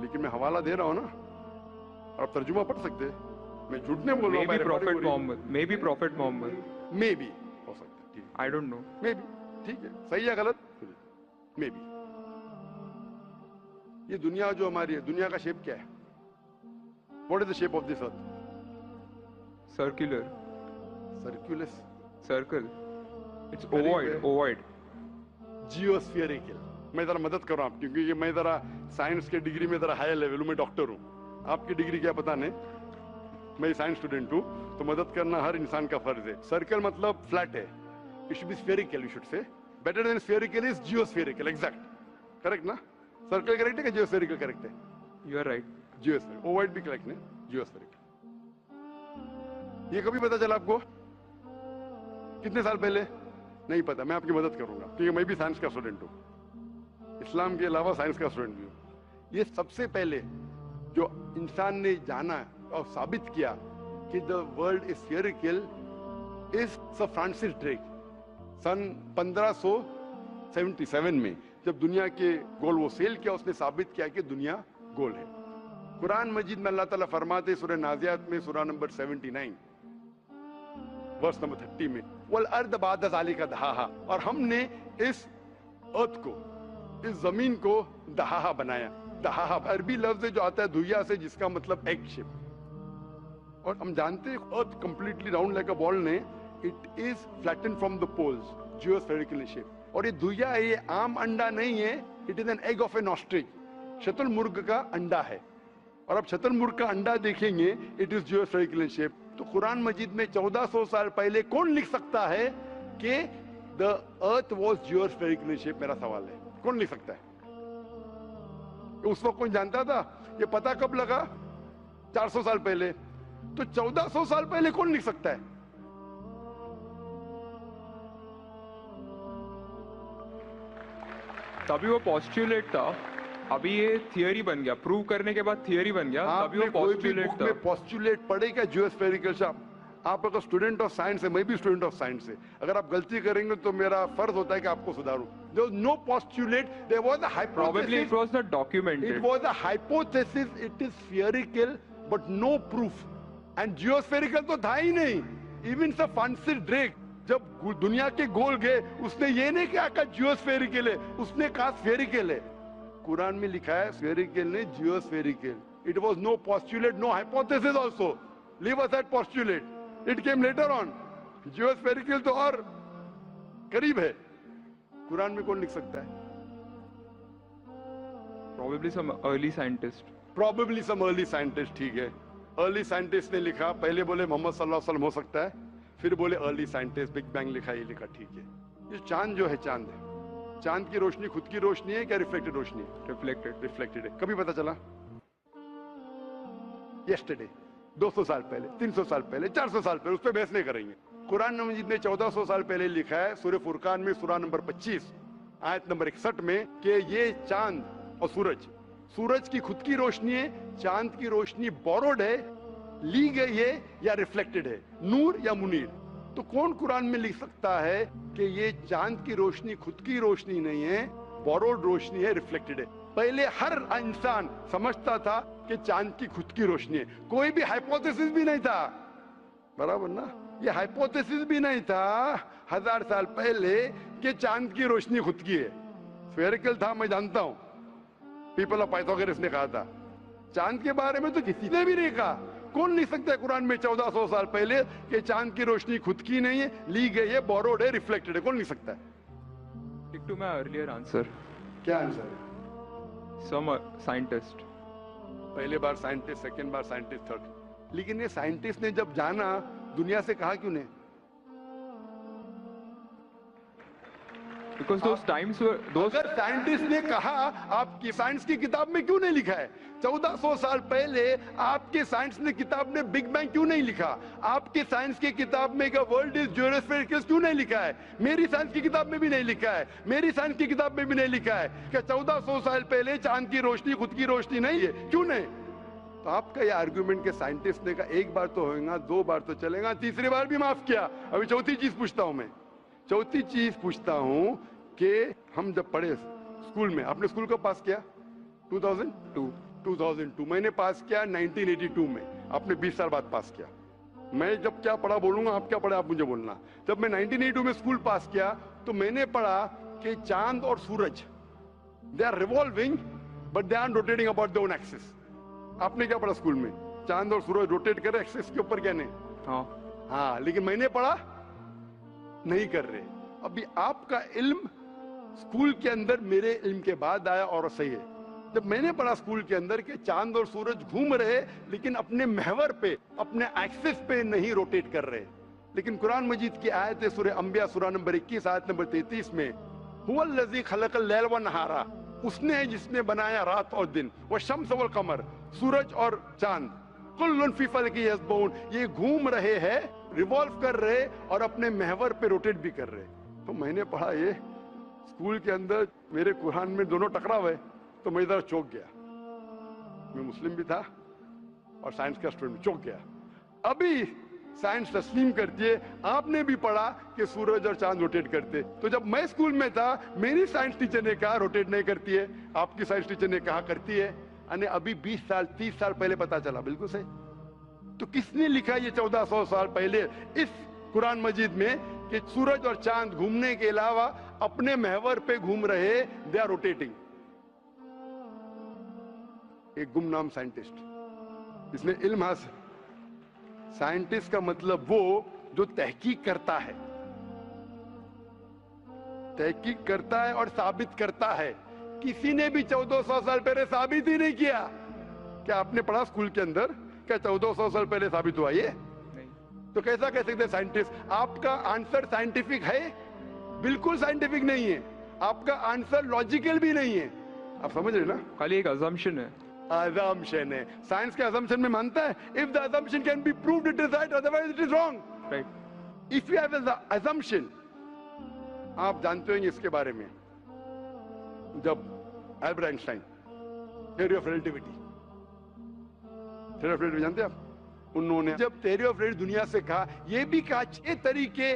लेकिन मैं हवाला दे रहा हूं ना, आप तर्जुमा पढ़ सकते हैं। मैं झूठ नहीं बोल रहा हूं। Maybe Prophet Muhammad. Maybe Prophet Muhammad. May be हो सकता है, ठीक है। I don't know. May be, ठीक है, सही है गलत? May be. ये दुनिया जो हमारी है, दुनिया का शेप क्या है? What is the shape of this earth? Circular. सर्कुलस, Circle. It's Very ovoid. good. Ovoid. जियोस्फियरिकल। मैं जरा मदद कर रहा हूं, क्योंकि ये मैं जरा साइंस के डिग्री में जरा हाई लेवल हूं, मैं डॉक्टर हूं। आपकी डिग्री क्या पता नहीं, मैं साइंस स्टूडेंट हूं, तो मदद करना हर इंसान का फर्ज है। सर्कल मतलब फ्लैट है, it should be spherical, you should say. Better than spherical is geospherical, exact, correct ना? सर्कल करेक्ट है कि जियोस्फेरिकल करेक्ट है? You are right. Geospherical, ovoid भी करेक्ट है, जियोस्फेरिकल। ये कभी पता चला आपको? कितने साल पहले? नहीं पता, मैं आपकी मदद करूंगा, क्योंकि मैं भी साइंस का स्टूडेंट हूं, इस्लाम के अलावा साइंस का स्टूडेंट भी हूं। ये सबसे पहले जो इंसान ने जाना और साबित किया कि the world is spherical is sir Francis Drake. सन 1577 में जब दुनिया के गोल वो सेल किया, उसने साबित किया कि दुनिया गोल है। कुरान मजीद में अल्लाह ताला फरमाते सूरह नाज़ियात में सूरह नंबर 79 वर्स नंबर 30 में, वल अर्द बाद ज़ालिका दहाहा, और हमने इस अर्थ को, इस जमीन को दहाहा बनाया। दहाहा अरबी लफ्ज जो आता है धुइया से, जिसका मतलब एग शेप। और हम जानते हैं earth completely round like a ball ने, it is flatten from the poles, geospherical in shape. और ये धुइया है, ये आम अंडा नहीं है, it is an egg of an ostrich, शतुरमुर्ग का अंडा है। और अब शतुरमुर्ग का अंडा देखेंगे, it is geospherical in shape. तो कुरान मजीद में 1400 साल पहले कौन लिख सकता है कि the earth was geospherical in shape? मेरा सवाल है, कौन लिख सकता है? उस वक्त कौन जानता था? ये पता कब लगा? 400 साल पहले। तो 1400 साल पहले कौन लिख सकता है? तभी वो पोस्टुलेट था, अभी ये थियरी बन गया, प्रूव करने के बाद थियरी बन गया, तभी वो आपने कोई भी पोस्टुलेट बुक था। में पोस्टुलेट पढ़े क्या जियोस्फेरिकल शब्द? आप अगर स्टूडेंट ऑफ साइंस है, मैं भी स्टूडेंट ऑफ साइंस है, अगर आप गलती करेंगे तो मेरा फर्ज होता है कि आपको सुधारूं। There was no postulate, there was a hypothesis. Probably it was not documented. It was a hypothesis, it is spherical but no proof. And geospherical तो था ही नहीं। Even Sir Francis Drake जब दुनिया के गोल गए, उसने ये नहीं कहा कि जियोस्फेरिकल है, उसने कहा स्फेरिकल है। कुरान में लिखा है स्फेरिकल नहीं, जियोस्फेरिकल। It was no postulate, no hypothesis also. Leave aside postulate. It came later on. जियोस्फेरिकल तो और करीब है। कुरान में कौन लिख सकता है? Probably some early scientist. Probably some early scientist, ठीक है। अर्ली साइंटिस्ट ने लिखा, पहले बोले मोहम्मद सल्लल्लाहु अलैहि वसल्लम हो सकता है, फिर बोले अर्ली साइंटिस्ट, बिग बैंग लिखा, ये लिखा, ठीक है। ये चांद जो है, चांद है, चांद की रोशनी खुद की रोशनी है क्या रिफ्लेक्टेड रोशनी है? रिफ्लेक्टेड है। कभी पता चला? यस्टरडे, 200 साल पहले, 300 साल पहले, 400 साल पहले, उस पर बहस नहीं करेंगे। कुरान मजीद ने 1400 साल पहले लिखा है सूरह फुरकान में सूरह नंबर 25 आयत नंबर 61 में कि ये चांद और सूरज की खुद की रोशनी है, चांद की रोशनी बोरोड है, ली गई है या रिफ्लेक्टेड है, नूर या मुनीर। तो कौन कुरान में लिख सकता है कि ये चांद की रोशनी खुद की रोशनी नहीं है, बोरोड रोशनी है, रिफ्लेक्टेड है? पहले हर इंसान समझता था कि चांद की खुद की रोशनी है, कोई भी हाइपोथेसिस भी नहीं था, बराबर ना? ये हाइपोथेसिस भी नहीं था 1000 साल पहले कि चांद की रोशनी खुद की है। स्फेरिकल था, मैं जानता हूं, पीपल ऑफ पाइथागोरस ने कहा था। चांद के बारे में तो किसी ने भी नहीं कहा। कौन लिख सकता है कुरान में 1400 साल पहले कि चांद की रोशनी खुद की नहीं है, ली गई है, बोरोड है, रिफ्लेक्टेड है? कौन लिख सकता है? Stick to my earlier answer. क्या आंसर है? Some scientist. पहले बार साइंटिस्ट, सेकेंड बार साइंटिस्ट, थर्ड। लेकिन ये साइंटिस्ट ने जब जाना, दुनिया से कहा क्यों नहीं? Because those times were those. अगर साइंटिस्ट ने कहा, आपकी साइंस की किताब में क्यों नहीं लिखा है? 1400 साल पहले आपके साइंस ने किताब में बिग बैंग क्यों नहीं लिखा? आपके साइंस की किताब में वर्ल्ड इज ज्योमेट्रिकल क्यों नहीं लिखा है? मेरी साइंस की किताब में भी नहीं लिखा है, मेरी साइंस की किताब में भी नहीं लिखा है कि 1400 साल पहले चांद की रोशनी खुद की रोशनी नहीं है, क्यों नहीं? तो आपका ये आर्गुमेंट के साइंटिस्ट ने कहा एक बार तो होगा, दो बार तो चलेगा, तीसरी बार भी माफ किया। अभी चौथी चीज पूछता हूं मैं, चौथी चीज पूछता हूं कि हम जब पढ़े स्कूल में, आपने स्कूल को पास किया 2002, मैंने पास किया 1982 में, आपने 20 साल बाद पास किया। मैं जब क्या पढ़ा बोलूंगा, आप क्या पढ़े आप मुझे बोलना। जब मैं 1982 में स्कूल पास किया तो मैंने पढ़ा कि चांद और सूरज they are revolving but they are rotating about their own axis. आपने क्या पढ़ा स्कूल में? चांद और सूरज रोटेट कर रहे एक्सिस के ऊपर, क्या नहीं? हाँ, लेकिन मैंने पढ़ा नहीं कर रहे। अभी आपका इल्म स्कूल के अंदर मेरे इल्म के बाद आया और सही है। जब मैंने पढ़ा स्कूल के अंदर कि चांद और सूरज घूम रहे लेकिन अपने महवर पे, अपने एक्सिस पे नहीं रोटेट कर रहे। लेकिन कुरान मजीद की आयत है सूरह अंबिया सूरह नंबर 21 आयत नंबर 33 में, हुवल्लज़ी खलक़ल लैल व नहारा, उसने है जिसने बनाया रात और दिन, व शम्स वल कमर, सूरज और चांद, कुल्लुन फी फलकी यस्बहून, ये घूम रहे हैं, रिवॉल्व कर रहे और अपने महवर पे रोटेट भी कर रहे। तो मैंने पढ़ा ये स्कूल के अंदर, मेरे कुरान में दोनों टकरा हुए, तो मैं इधर चौंक गया। मैं मुस्लिम भी था और साइंस का स्टूडेंट, चौंक गया। अभी साइंस तस्लीम करती है, आपने भी पढ़ा कि सूरज और चांद रोटेट करते। तो जब मैं स्कूल में था मेरी साइंस टीचर ने कहा रोटेट नहीं करती है, आपकी साइंस टीचर ने कहा करती है। अने अभी 20 साल 30 साल पहले पता चला, बिल्कुल सही। तो किसने लिखा ये 1400 साल पहले इस कुरान मजीद में कि सूरज और चांद घूमने के अलावा अपने महवर पे घूम रहे, दे आर रोटेटिंग? एक गुमनाम साइंटिस्ट, इसने इल्म हासिल। साइंटिस्ट का मतलब वो जो तहकीक करता है, तहकीक करता है और साबित करता है। किसी ने भी 1400 साल पहले साबित ही नहीं किया। क्या आपने पढ़ा स्कूल के अंदर क्या 1400 साल पहले साबित हुआ ये? तो कैसा कह सकते साइंटिस्ट? आपका आंसर साइंटिफिक है? बिल्कुल साइंटिफिक नहीं है। आपका आंसर लॉजिकल भी नहीं है। आप समझ रहे ना? खाली एक assumption है। assumption है। साइंस के assumption में मानता है if the assumption can be proved it is right, otherwise it is wrong. Right. If you have an assumption, आप जानते होंगे इसके बारे में, जब Albert Einstein theory of relativity, theory of relativity जानते हैं आप? उन्होंने जब थ्योरी ऑफ रिलेटिविटी दुनिया से कहा, ये भी कहा 6 तरीके,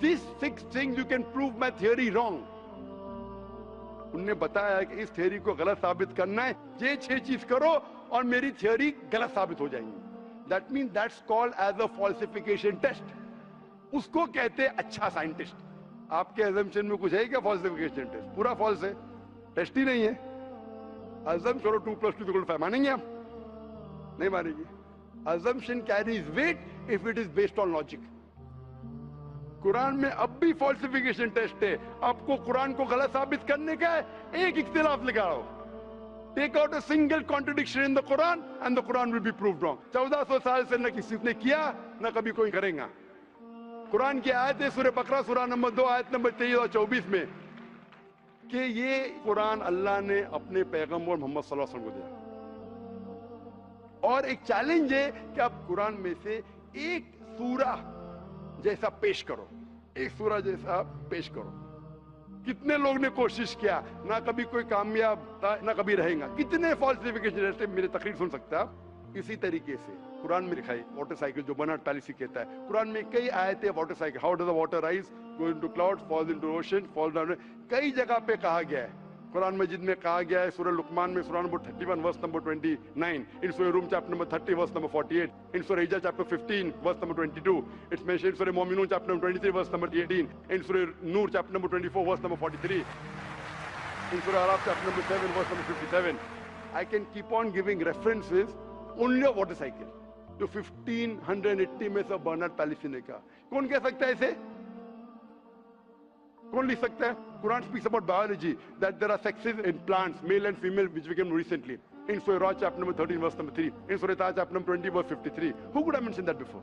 this 6 things you can prove my theory wrong. उन्होंने बताया कि इस थ्योरी को गलत साबित करना है, ये 6 चीज करो और मेरी थ्योरी गलत साबित हो जाएंगी। That mean that's called as a falsification test. उसको कहते हैं अच्छा साइंटिस्ट। आपके assumption में कुछ है क्या फॉल्सिफिकेशन टेस्ट? पूरा फॉल्स है, टेस्ट ही नहीं है। अज़म करो 2 + 2 = 5, मानेंगे आप? नहीं मानेंगे। assumption carries weight if it is based on logic. Quran में अब भी फॉल्सिफिकेशन टेस्ट है। आपको कुरान को गलत साबित करने का है, एक इख्तिलाफ लगाओ, take out a single contradiction in the Quran and the Quran will be proved wrong. 1400 साल से न किसी ने किया न कभी कोई करेगा। कुरान की आयत है सूरह बकरा सूरह नंबर 2 आयत नंबर 23 और 24 में कि ये कुरान अल्लाह ने अपने पैगंबर मोहम्मद सल्लल्लाहु अलैहि वसल्लम को दिया। और एक चैलेंज है कि आप कुरान में से एक सूरा जैसा पेश करो, एक सूरा जैसा पेश करो। कितने लोग ने कोशिश किया, ना कभी कोई कामयाब था ना कभी रहेगा। कितने फॉल्सिफिकेशन ऐसे, मेरे तकरीर सुन सकते हैं आप। इसी तरीके से कुरान में लिखा है वाटर साइकिल, जो बर्नार्ड पॉलिसी कहता है। कुरान में कई आयतें water cycle, how does the water rise, go into clouds, falls into ocean, fall down, कई जगह पे कहा गया है। कुरान मजीद में कहा गया है सूरह लुकमान में सूरह नंबर 31 वर्स नंबर 29, इन सूरह रूम chapter number 30 verse number 48, in सूरह हिजर chapter 15 verse number 22, it's mentioned सूरह मोमिनून chapter number 23 verse number 18, in सूरह नूर chapter number 24 verse number 43, in सूरह अराफ chapter number 7 verse number 57। I can keep on giving references only of water cycle जो 1580 में से बर्नार्ड पॉलिसी ने कहा। कौन कह सकता है इसे? कौन लिख सकता है? Quran speaks about biology, that there are sexes in plants, male and female, which became recently. In Surah Ra chapter number 13 verse number 3. In Surah Taha chapter number 20 verse 53. Who could have mentioned that before?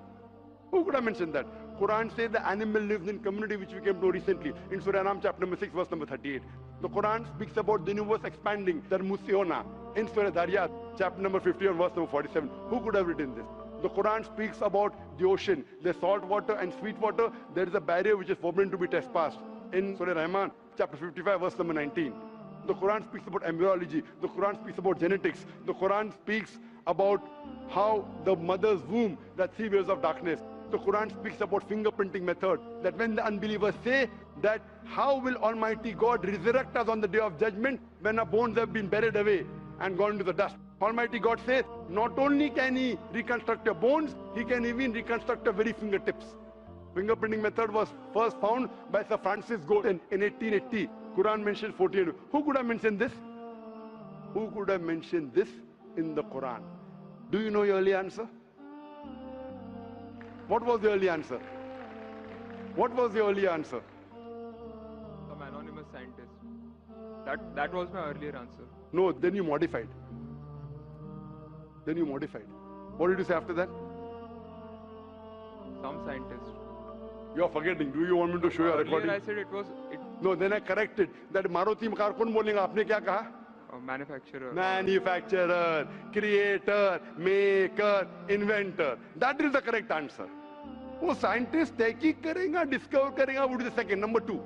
Who could have mentioned that? Quran says the animal lives in community, which we came to recently in Surah Ram chapter number 6 verse number 38. The Quran speaks about the universe expanding, Darmusiona, in Surah Dariyat chapter number 51 verse number 47. Who could have written this? The Quran speaks about the ocean, the salt water and sweet water. There is a barrier which is forbidden to be trespassed in Surah Rahman chapter 55 verse number 19. The Quran speaks about embryology. The Quran speaks about genetics. The Quran speaks about how the mother's womb, that 3 years of darkness. The Quran speaks about fingerprinting method, that when the unbelievers say that how will Almighty God resurrect us on the day of judgment when our bones have been buried away and gone to the dust. Almighty God says not only can he reconstruct your bones, he can even reconstruct your very fingertips. Fingerprinting method was first found by Sir Francis Galton in 1880. Quran mentions 48. Who could have mentioned this? Who could have mentioned this in the Quran? Do you know your early answer? What was the early answer? What was the early answer? Some anonymous scientist. That was my earlier answer. No, then you modified. Then you modified. What did you say after that? Some scientist. You are forgetting. Do you want me to show you a recording? Earlier I said it was No, then I corrected. That Maruti car कौन बोलेगा? आपने क्या कहा? a manufacturer. Manufacturer, creator, maker, inventor. That is the correct answer. वो scientist तहकीक करेगा, discover करेगा, would be the second. Number 2.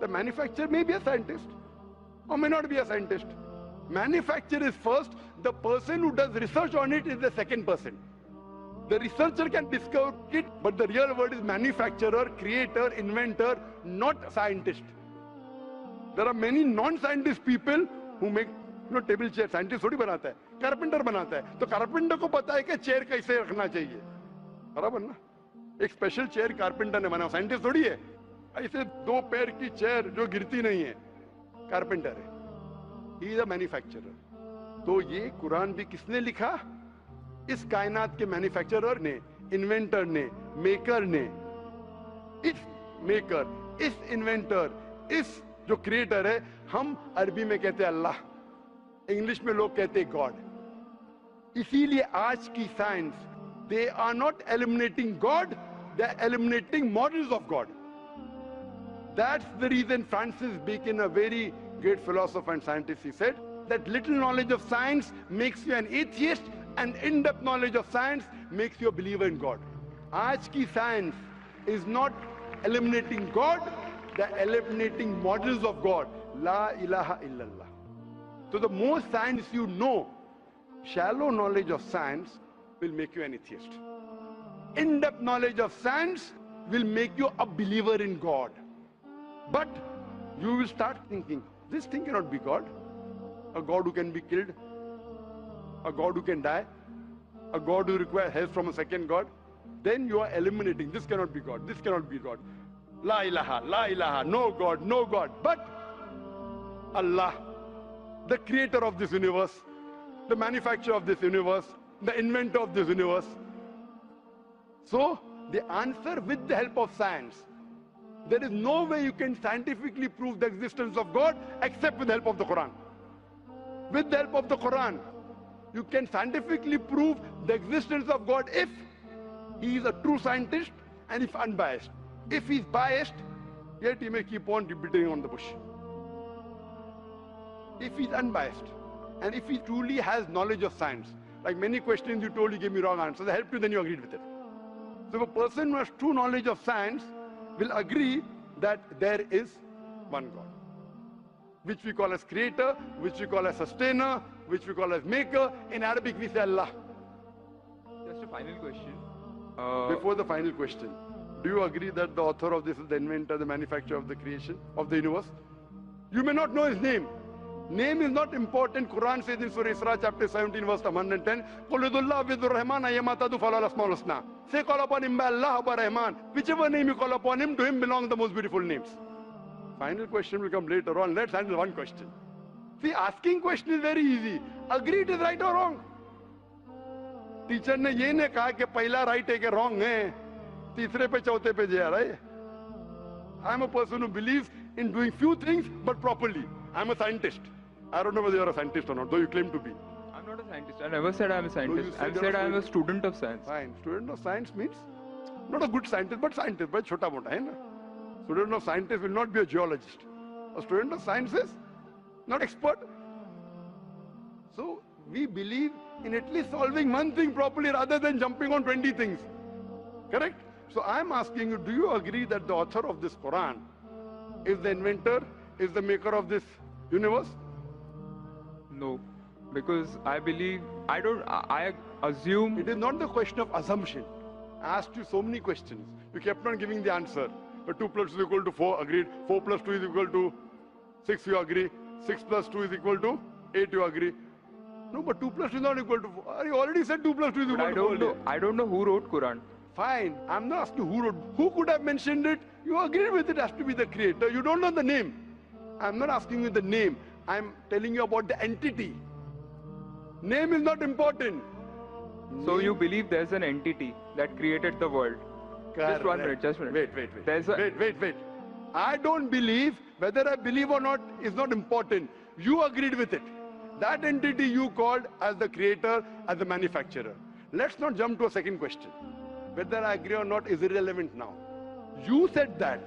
The manufacturer may be a scientist or may not be a scientist. Manufacturer is first. The person who does research on it is the second person. The researcher can discover it, but the real word is manufacturer, creator, inventor, not scientist. There are many non-scientist people who make table chair. Scientist थोड़ी बनाता है, carpenter बनाता है. तो carpenter को पता है कि chair कैसे रखना चाहिए. बराबर ना? एक स्पेशल चेयर कारपेंटर ने बनाया, साइंटिस्ट थोड़ी है. ऐसे 2 पैर की चेयर जो गिरती नहीं है, कारपेंटर है. He is a manufacturer. तो ये कुरान भी किसने लिखा? इस कायनात के मैन्युफैक्चरर ने, इन्वेंटर ने, मेकर ने. इस मेकर, इस इन्वेंटर, इस जो क्रिएटर है, हम अरबी में कहते हैं अल्लाह, इंग्लिश में लोग कहते हैं गॉड. इसीलिए आज की science, they are not eliminating God, they are eliminating models of God. That's the reason Francis Bacon, a very great philosopher and scientist, he said that little knowledge of science makes you an atheist and in-depth knowledge of science makes you a believer in God. Aaj ki science is not eliminating God, they are eliminating models of God. La ilaha illallah. So the more science you know, shallow knowledge of science will make you an atheist. In-depth knowledge of science will make you a believer in God. But you will start thinking, this thing cannot be God. A God who can be killed, a God who can die, a God who requires help from a second God. Then you are eliminating, this cannot be God, this cannot be God. La ilaha, no God, no God. But Allah, the creator of this universe, the manufacturer of this universe, the inventor of this universe. So, the answer with the help of science. There is no way you can scientifically prove the existence of God except with the help of the Quran. With the help of the Quran, you can scientifically prove the existence of God if he is a true scientist and if unbiased. If he is biased, yet he may keep on beating on the bush. If he is unbiased and if he truly has knowledge of science, like many questions you told, you gave me wrong answers. I helped you, then you agreed with it. So if a person who has true knowledge of science will agree that there is one God, which we call as creator, which we call as sustainer, which we call as maker. In Arabic we say Allah. Just a final question. Before the final question, do you agree that the author of this is the inventor, the manufacturer of the creation, of the universe? You may not know his name. Name is not important. Quran says in Surah Isra chapter 17 verse 110, قُلْ ادُ اللَّهُ وِذُ الرَّحْمَنَ أَيَّمَا تَدْعُوا فَلَهُ الْأَسْمَاءُ الْحُسْنَى. Say call upon him by Allah or by Rahman. Whichever name you call upon him, to him belong the most beautiful names. Final question will come later on. Let's handle one question. See, asking question is very easy. Agree it is right or wrong. Teacher ने ये नहीं कहा कि पहला right है कि wrong है, तीसरे पे चौथे पे जा रहा है. I am a person who believes in doing few things but properly. I am a scientist. I don't know whether you are a scientist or not, though you claim to be. I'm not a scientist. I never said I'm a scientist. said I you're said a I'm a student. student of science. Fine. Student of science means not a good scientist, but scientist. But chota mota, hai na? Student of scientist will not be a geologist. A student of science is not expert. So we believe in at least solving one thing properly rather than jumping on 20 things. Correct? So I'm asking you, do you agree that the author of this Quran is the inventor, is the maker of this universe? No, because I believe, I assume. It is not the question of assumption. I asked you so many questions. You kept on giving the answer. 2 plus 2 is equal to 4, agreed. 4 plus 2 is equal to 6, you agree. 6 plus 2 is equal to 8, you agree. No, but 2 plus 2 is not equal to 4. You already said 2 plus 2 is But equal to 4. I don't know who wrote Quran. Fine. I'm not asking who wrote. Who could have mentioned it? You agreed with it has to be the creator. You don't know the name. I'm not asking you the name. I'm telling you about the entity. Name is not important. So you believe there's an entity that created the world? Just 1 minute, just 1 minute. Wait. Wait. I don't believe. Whether I believe or not is not important. You agreed with it. That entity you called as the creator, as the manufacturer. Let's not jump to a second question. Whether I agree or not is irrelevant now. You said that.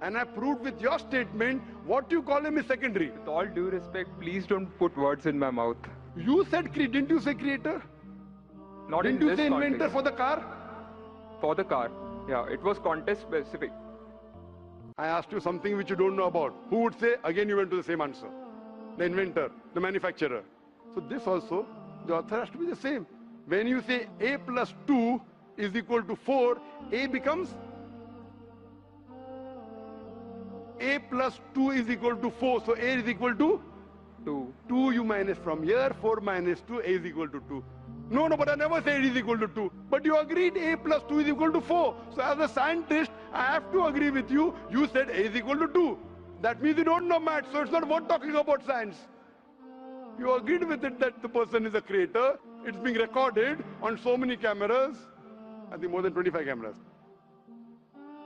And I proved with your statement what you call him is secondary. With all due respect, please don't put words in my mouth. You said, didn't you say creator? Not Didn't in you this say inventor context. for the car? For the car. Yeah, it was context specific. I asked you something which you don't know about. Who would say? Again, you went to the same answer. The inventor, the manufacturer. So this also, the author has to be the same. When you say A plus 2 is equal to 4, A becomes A plus 2 is equal to 4. So A is equal to 2. 2 you minus from here, 4 minus 2, A is equal to 2. No, but I never said it is equal to 2. But you agreed A plus 2 is equal to 4. So as a scientist, I have to agree with you. You said A is equal to 2. That means you don't know maths, so it's not worth talking about science. You agreed with it that the person is a creator. It's being recorded on so many cameras. I think more than 25 cameras.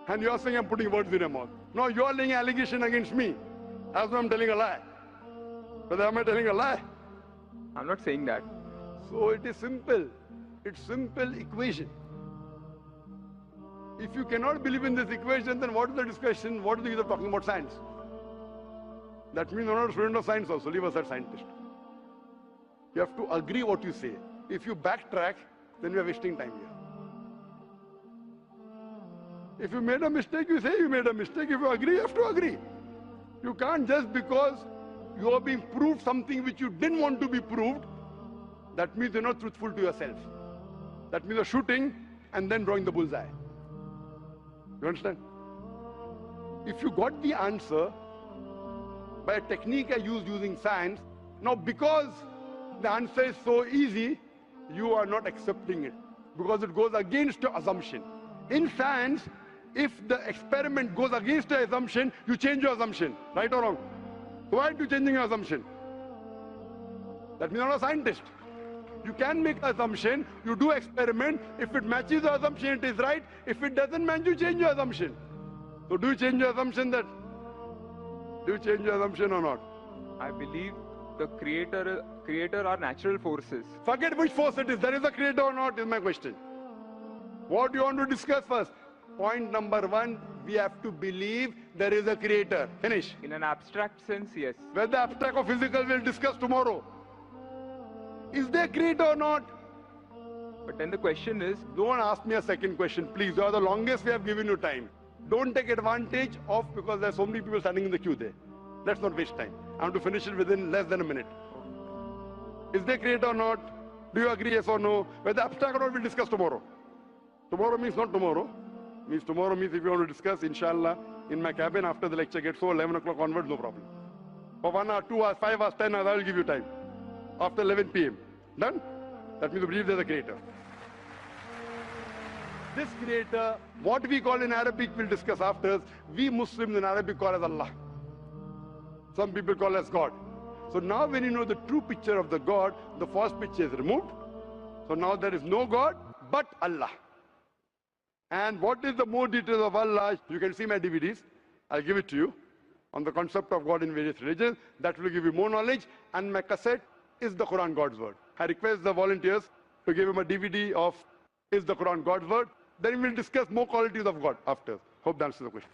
And you're saying I'm putting words in your mouth. No, you're laying an allegation against me. As though I'm telling a lie. Whether am I telling a lie? I'm not saying that. So it is simple. It's simple equation. If you cannot believe in this equation, then what is the discussion? What is the use of talking about science? That means you're not a student of science also. Leave aside scientist. You have to agree what you say. If you backtrack, then you are wasting time here. If you made a mistake, you say you made a mistake. If you agree, you have to agree. You can't just because you are being proved something which you didn't want to be proved, that means you're not truthful to yourself. That means you're shooting and then drawing the bullseye. You understand? If you got the answer by a technique I used using science, now because the answer is so easy, you are not accepting it because it goes against your assumption. In science, if the experiment goes against your assumption, you change your assumption, right or wrong? Why are you changing your assumption? That means you're not a scientist. You can make an assumption, you do experiment, if it matches the assumption, it is right. If it doesn't match, you change your assumption. So do you change your assumption then? Do you change your assumption or not? I believe the creator are natural forces. Forget which force it is. There is a creator or not is my question. What do you want to discuss first? Point number 1, we have to believe there is a creator. Finish. In an abstract sense, yes. Whether abstract or physical, we'll discuss tomorrow. Is there a creator or not? But then the question is, Don't ask me a second question, please. You are the longest we have given you time. Don't take advantage of, because there are so many people standing in the queue there. Let's not waste time. I want to finish it within less than a minute. Is there a creator or not? Do you agree, yes or no? Whether abstract or not, we'll discuss tomorrow. Tomorrow means not tomorrow. Tomorrow means if you want to discuss, inshallah, in my cabin after the lecture gets so 11 o'clock onwards, no problem. For 1 hour, 2 hours, 5 hours, 10 hours, I will give you time. After 11 p.m. Done? That means you believe there's a creator. This creator, what we call in Arabic, we'll discuss after, we Muslims in Arabic call as Allah. Some people call as God. So now when you know the true picture of the God, the false picture is removed. So now there is no God but Allah. And what is the more details of Allah? You can see my DVDs. I'll give it to you on the concept of God in various religions. That will give you more knowledge. And my cassette is the Quran God's word? I request the volunteers to give him a DVD of Is the Quran God's word? Then we'll discuss more qualities of God after. Hope that answers the question.